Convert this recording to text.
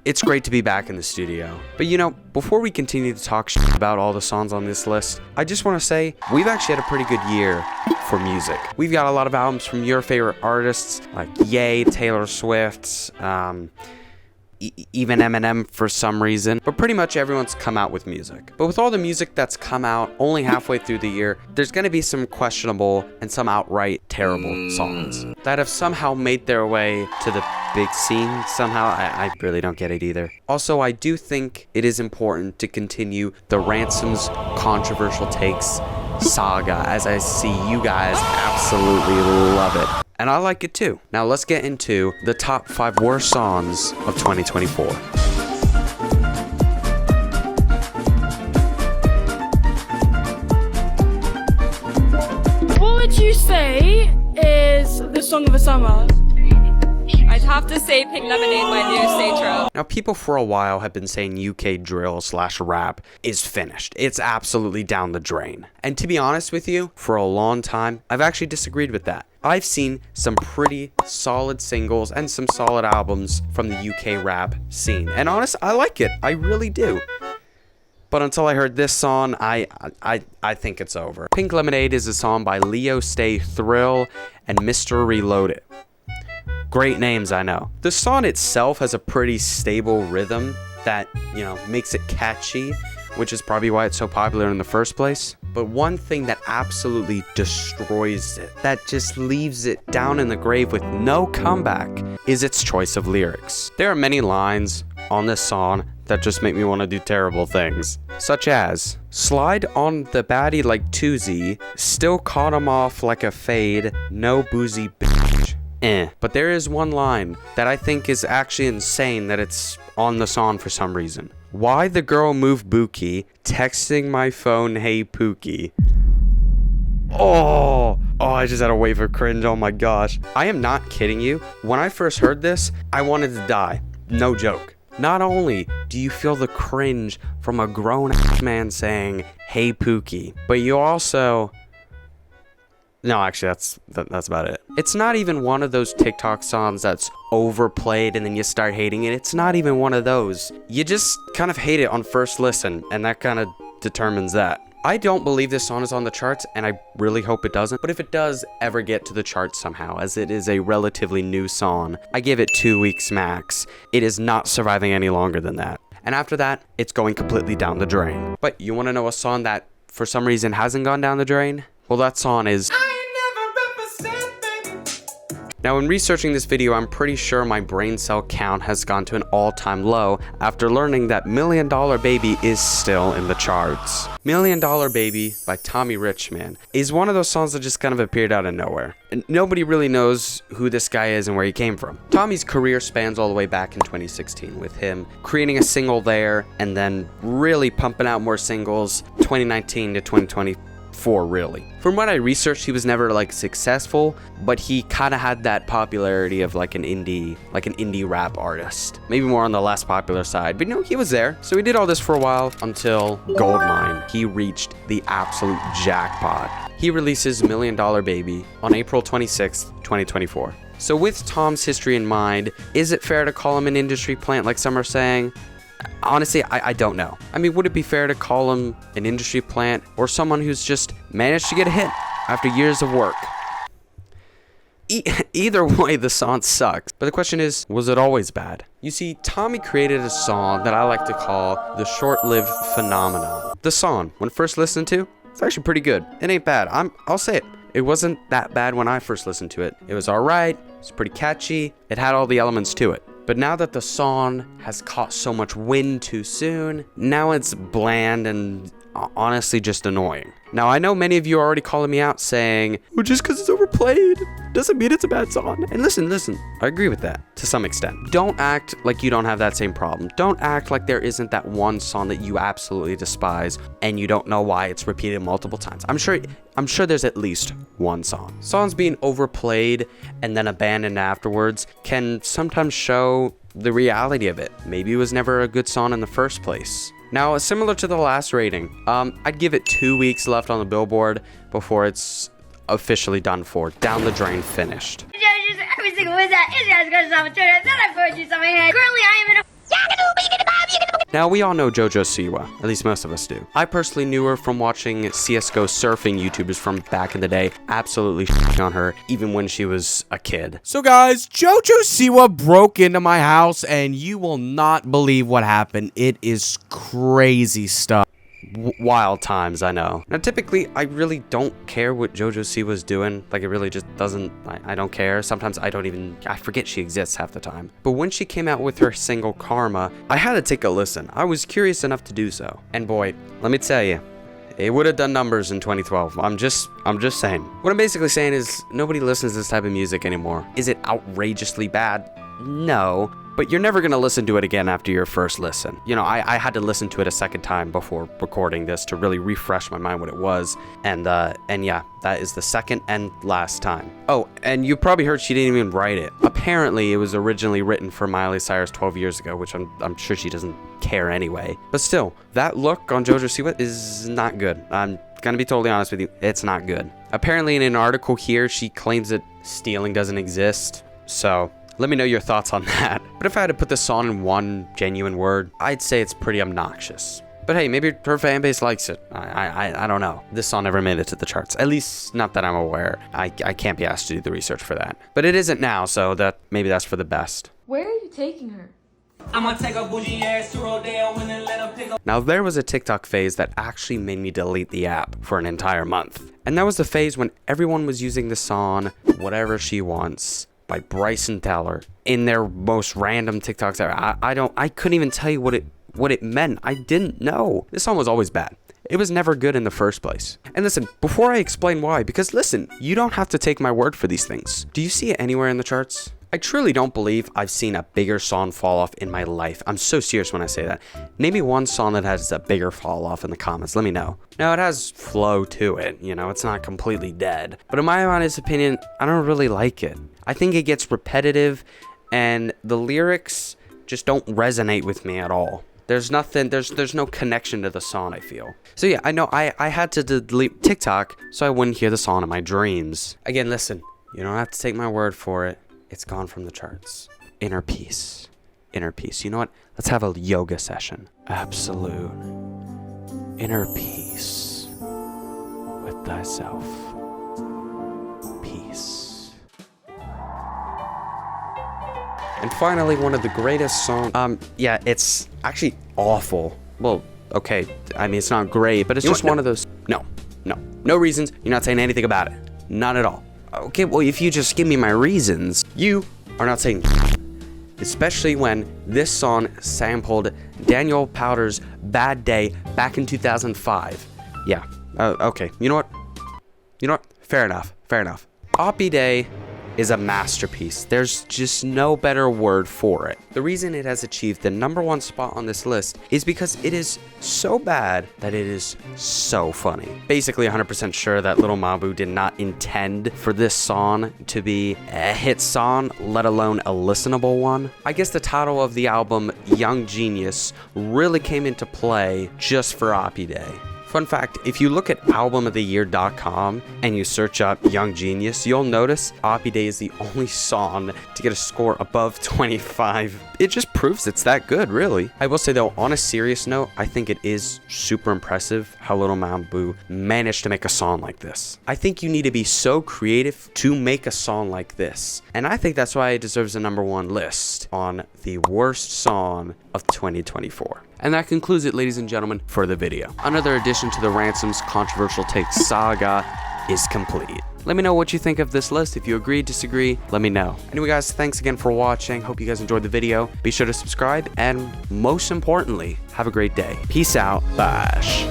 It's great to be back in the studio. But you know, before we continue to talk shit about all the songs on this list, I just want to say we've actually had a pretty good year for music. We've got a lot of albums from your favorite artists like Ye, Taylor Swift, even Eminem for some reason, but pretty much everyone's come out with music. But with all the music that's come out only halfway through the year, there's going to be some questionable and some outright terrible songs that have somehow made their way to the big scene somehow. I really don't get it either. Also, I do think it is important to continue the Ransomz controversial takes saga, as I see you guys absolutely love it. And I like it too. Now let's get into the top 5 worst songs of 2024. What would you say is the song of the summer? I'd have to say Pink Lemonade by Leo Satro. Now, people for a while have been saying UK drill / rap is finished. It's absolutely down the drain. And to be honest with you, for a long time, I've actually disagreed with that. I've seen some pretty solid singles and some solid albums from the UK rap scene. And honestly, I like it. I really do. But until I heard this song, I think it's over. Pink Lemonade is a song by Leo Stay Thrill and Mr. Reloaded. Great names, I know. The song itself has a pretty stable rhythm that, you know, makes it catchy, which is probably why it's so popular in the first place. But one thing that absolutely destroys it, that just leaves it down in the grave with no comeback, is its choice of lyrics. There are many lines on this song that just make me want to do terrible things, such as, slide on the baddie like Toozy, still caught him off like a fade, no boozy bitch. But there is one line that I think is actually insane that it's on the song for some reason. Why the girl move Bookie, texting my phone, hey Pookie. Oh, I just had a wave of cringe, oh my gosh. I am not kidding you. When I first heard this, I wanted to die. No joke. Not only do you feel the cringe from a grown-ass man saying, hey Pookie, but you also... No, actually, that's about it. It's not even one of those TikTok songs that's overplayed and then you start hating it. It's not even one of those. You just kind of hate it on first listen, and that kind of determines that. I don't believe this song is on the charts, and I really hope it doesn't. But if it does ever get to the charts somehow, as it is a relatively new song, I give it 2 weeks max. It is not surviving any longer than that. And after that, it's going completely down the drain. But you want to know a song that, for some reason, hasn't gone down the drain? Well, that song is... Now, in researching this video, I'm pretty sure my brain cell count has gone to an all-time low after learning that $1 Million Baby is still in the charts. $1 Million Baby by Tommy Richman is one of those songs that just kind of appeared out of nowhere. And nobody really knows who this guy is and where he came from. Tommy's career spans all the way back in 2016, with him creating a single there and then really pumping out more singles 2019 to 2024 really. From what I researched, he was never like successful, but he kind of had that popularity of like an indie rap artist. Maybe more on the less popular side, but you know, he was there. So he did all this for a while until Goldmine. He reached the absolute jackpot. He releases $1 Million Baby on April 26th, 2024. So with Tom's history in mind, is it fair to call him an industry plant like some are saying? Honestly, I don't know. I mean, would it be fair to call him an industry plant or someone who's just managed to get a hit after years of work? Either way, the song sucks. But the question is, was it always bad? You see, Tommy created a song that I like to call the short-lived phenomenon. The song, when first listened to, it's actually pretty good. It ain't bad. I'll say it. It wasn't that bad when I first listened to it. It was alright. It's pretty catchy. It had all the elements to it. But now that the song has caught so much wind too soon, now it's bland and honestly just annoying. Now, I know many of you are already calling me out saying, well, just because it's overplayed doesn't mean it's a bad song. And listen, I agree with that to some extent. Don't act like you don't have that same problem. Don't act like there isn't that one song that you absolutely despise and you don't know why it's repeated multiple times. I'm sure there's at least one song. Songs being overplayed and then abandoned afterwards can sometimes show the reality of it. Maybe it was never a good song in the first place. Now, similar to the last rating, I'd give it 2 weeks left on the Billboard before it's officially done for. Down the drain, finished. Every single was that Israel's going to stop a turn. Then I forward you something. Currently, I am in a Now, we all know JoJo Siwa, at least most of us do. I personally knew her from watching CSGO surfing YouTubers from back in the day, absolutely shitting on her, even when she was a kid. So guys, JoJo Siwa broke into my house, and you will not believe what happened. It is crazy stuff. Wild times, I know. Now, typically, I really don't care what JoJo Siwa's doing. Like, it really just doesn't, I don't care. Sometimes I forget she exists half the time. But when she came out with her single Karma, I had to take a listen. I was curious enough to do so. And boy, let me tell you, it would have done numbers in 2012. I'm just saying. What I'm basically saying is, nobody listens to this type of music anymore. Is it outrageously bad? No. But you're never going to listen to it again after your first listen. You know, I had to listen to it a second time before recording this to really refresh my mind what it was. And yeah, that is the second and last time. Oh, and you probably heard she didn't even write it. Apparently, it was originally written for Miley Cyrus 12 years ago, which I'm sure she doesn't care anyway. But still, that look on JoJo Siwa is not good. I'm gonna be totally honest with you, it's not good. Apparently, in an article here, she claims that stealing doesn't exist. So let me know your thoughts on that. But if I had to put this song in one genuine word, I'd say it's pretty obnoxious. But hey, maybe her fan base likes it. I don't know. This song never made it to the charts. At least not that I'm aware. I can't be asked to do the research for that. But it isn't now, so maybe that's for the best. Where are you taking her? I'm gonna take a bougie ass to Rodeo and then let her pick up. Now, there was a TikTok phase that actually made me delete the app for an entire month. And that was the phase when everyone was using the song Whatever She Wants by Bryson Tiller in their most random TikToks ever. I couldn't even tell you what it meant. I didn't know. This song was always bad. It was never good in the first place. And listen, before I explain why, because listen, you don't have to take my word for these things. Do you see it anywhere in the charts? I truly don't believe I've seen a bigger song fall off in my life. I'm so serious when I say that. Name me one song that has a bigger fall off in the comments. Let me know. Now, it has flow to it. You know, it's not completely dead. But in my honest opinion, I don't really like it. I think it gets repetitive and the lyrics just don't resonate with me at all. There's nothing, there's no connection to the song, I feel. So yeah, I know I had to delete TikTok so I wouldn't hear the song in my dreams. Again, listen, you don't have to take my word for it. It's gone from the charts. Inner peace. Inner peace. You know what? Let's have a yoga session. Absolute inner peace with thyself. Peace. And finally, one of the greatest songs. Yeah, it's actually awful. Well, okay. I mean, it's not great, but it's just one of those. No reasons. You're not saying anything about it. Not at all. Okay, well, if you just give me my reasons, you are not saying especially when this song sampled Daniel Powter's Bad Day back in 2005. Yeah, okay, you know what? Fair enough. Oppie Day is a masterpiece. There's just no better word for it. The reason it has achieved the #1 spot on this list is because it is so bad that it is so funny. Basically 100% sure that Lil Mabu did not intend for this song to be a hit song, let alone a listenable one. I guess the title of the album, Young Genius, really came into play just for Oppie Day. Fun fact, if you look at albumoftheyear.com and you search up Young Genius, you'll notice Oppie Day is the only song to get a score above 25. It just proves it's that good, really. I will say though, on a serious note, I think it is super impressive how Lil Mabu managed to make a song like this. I think you need to be so creative to make a song like this. And I think that's why it deserves a #1 list on the worst song of 2024. And that concludes it, ladies and gentlemen, for the video. Another addition to the Ransomz controversial take saga is complete. Let me know what you think of this list. If you agree, disagree, let me know. Anyway, guys, thanks again for watching. Hope you guys enjoyed the video. Be sure to subscribe, and most importantly, have a great day. Peace out. Bash.